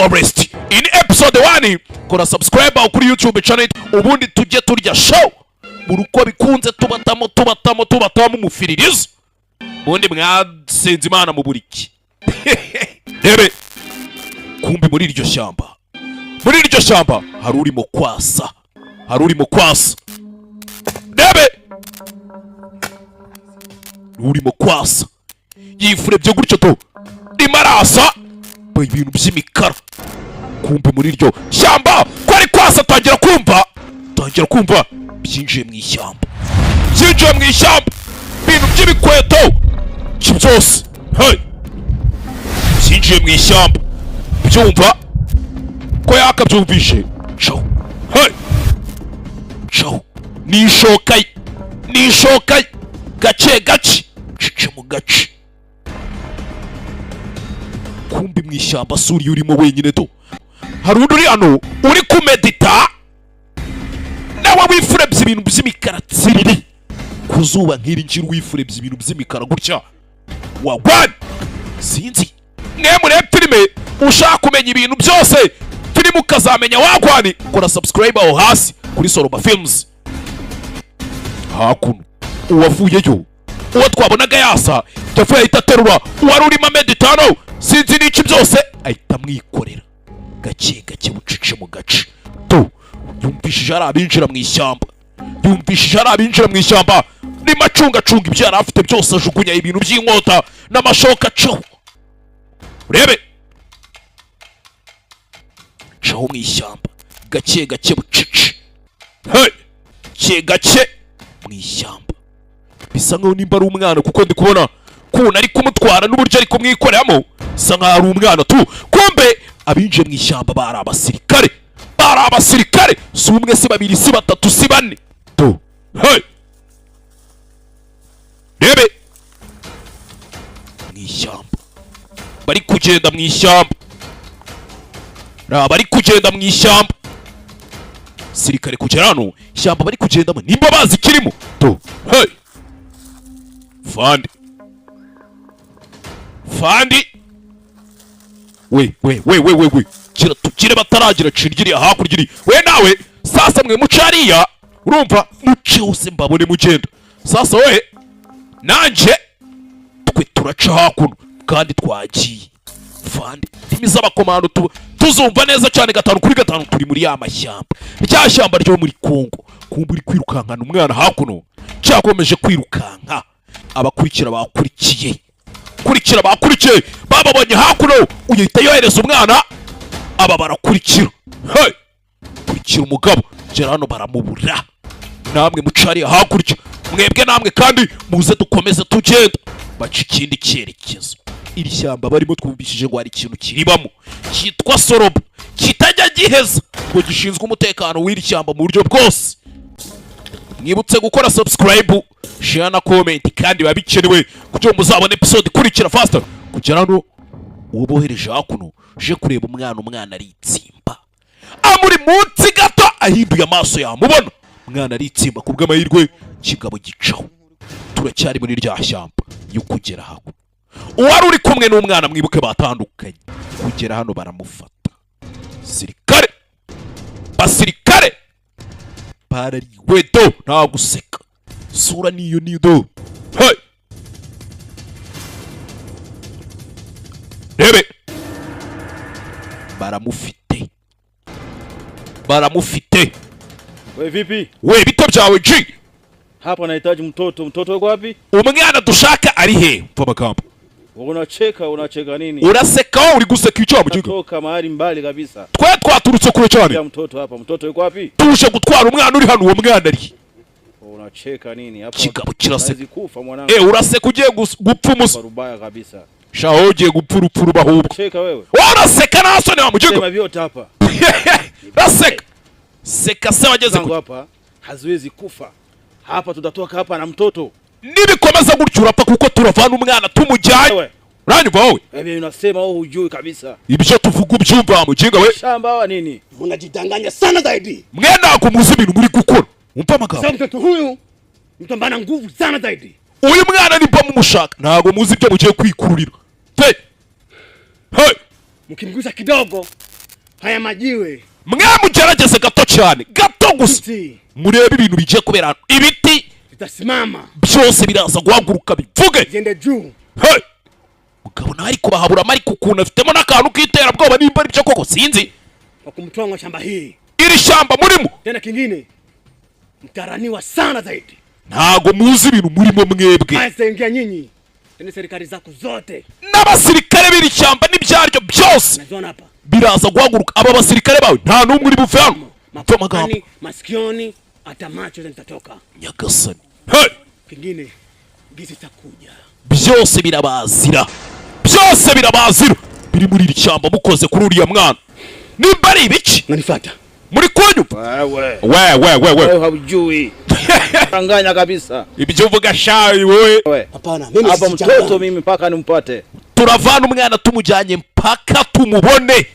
Forest. In episode 1 kora subscribe kuri YouTube channel ubundi tujye turya show buruko bikunze tubatamo umufiririzo ubundi mwasenze Imana mu buriki. Rebe kumbi muri iryo shyamba hari urimo kwasa Rebe urimo kwasa yifurebye gutyo to imarasa ibintu by'imikara kumbe muri iryo shyamba ko ari kwasa tangira kumva byinjiye mu ishyamba ibintu by'ibikweto byose byinjiye mu ishyamba byumva ko yakabyumvishe caho nishokaye gace cice mu gace kumbi mu ishyamba suri urimo wenyine to hari undi uri hano uri kumedita nawe wifurebye ibintu by'imikara tsiriri kuzuba nk'iri njiri wifurebye ibintu by'imikara gutya wagwan sinzi mwe muri filime ushaka kumenya ibintu byose filime ukazamenya wagwani kora subscribe aho hasi kuri Soroba Films. Hakuno uwavuyeyo uwo twabonaga yasa yavuye ahita aterura uwari urimo meditano sinzi n'iki byose ahita mwikorera gake bucice mu gace to yumvishije ari abinjira mu ishyamba ni macunga ibyo yari afite byose ajugunya ibintu by'inkota n'amashoka urebe caho mu ishyamba gake bucice gake mu ishyamba bisa nkaho nimba ari umwana kuko ndi kubona kuntu ari kumutwara n'uburyo ari kumwikoreramo bisa nkaho ari umwana tu kumbe abinjiye mu ishyamba bari abasirikare si umwe si babiri si batatu si bane tu rebe mu ishyamba bari kugenda mu ishyamba sirikare kugera hano ishyamba bari kugendamo nimba bazi kirimo to Fandi we kira tukire bataragira cingiriya hakurya we nawe sasa mwe mucariya urumva muce hose mbabone mugenda sasa we nanje twe turaca hakuno kandi twagiye Fandi timiza abakomando tuzumva neza cyane 5 kuri 5 turi muri ya mashyamba rya shyamba ryo muri Kongo kumbe uri kwirukankana umwana hakuno cyakomeje kwirukanka abakurikira bakurikiye bababonye hakuno uyita yohereza umwana aba barakurikira kurikira umugabo gera hano baramubura namwe mucariye hakurya mwebwe namwe kandi muze dukomeze tugenda baca ikindi cyerekezo iri shyamba barimo twumvishije ngo hari ikintu kiribamo cyitwa Soroba kitajya giheza ngo gishinzwe umutekano w'iri shyamba mu buryo bwose. Mwibutse gukora subscribe, share na comment kandi babikenewe kugira muzabone episode ikurikira faster kugera no ubohereje hakuno je kureba umwana ari itsimba amuri munsi gato ahinduye amaso yamubona umwana ari itsimba kubw'amahirwe kigabo gicaho turacyari muri rya shyamba yo kugera hakuno uwari uri kumwe n'umwana mwibuke batandukanye kugera hano baramufata basirikare barariwe do nta guseka sura niyo do rebe baramufite we vipi we bito byawe G hapa nahitaji mtoto yuko wapi umwana dushaka ari he mva magambo unacheka nini uraseka uri guseka icyo mugiga toka mahali mbali kabisa twe twaturutse kure cyane ya mtoto yuko wapi tuje gutwara umwana uri hano uwo mwana ari unacheka nini hapa kigabo kiraseka kufa mwanangu uraseka ugiye gupfa umusa rubaya kabisa shaho ugiye gupfa urupfu bahubwo unacheka wewe uraseka naso ni mugiga sema vyote hapa uraseka seka se wageze hapa haziwezi kufa hapa tutatoka hapa na mtoto nibikomeza gutyo urapfa kuko turavana umwana tumujyaye uranyumva wowe wewe unasema wewe hujui kabisa ibyo tuvuga ubyumva muginga we shamba wa nini unajidanganya sana zaidi mwenda kumuzi ibintu muri gukora umva amagambo sasa mtoto huyu mtambana nguvu sana zaidi uyu mwana ni bwo mumushaka ntago muzi ibyo mugiye kwikururira mukimguza kidogo haya majiwe mwe mugerageze gato cyane, gato gusa murebe ibintu bigiye kubera hano. Ibiti bitasimama byose biraza guhaguruka bivuge gende juu. Hey! Mugabo nawe ariko bahabura mariko ukuntu afitemo n'akantu k'iterabwoba nimba ari byo koko sinzi. Kwa kumtoa shamba hii. Iri shamba murimo. Tena kingine mtaraniwa sana zaidi. Ntago muzi ibintu murimo mwebwe. Hazaingia nyinyi. Tena serikali zako zote. N'abasirikare b'iri shamba n'ibyaryo byose. Naziona hapa. Biraza guhaguruka aba basirikare bawe nta n'umwe uri buve hano. Mapani, masikioni, hata macho zitatoka. Nyagasani. Hey! Kingine gizi takuja. Byose birabazira. Byose birabazira. Biri muri iri shamba mukoze kuri uriya mwana. Nimba ari ibiki? Nanifata. Muri kwanyu? Wewe haujui. Tanganya kabisa. Ibyo uvuga shayi wewe. Hapana, mimi hapa mtoto mimi mpaka nimpate. Turavana umwana tumujyanye mpaka tumubone.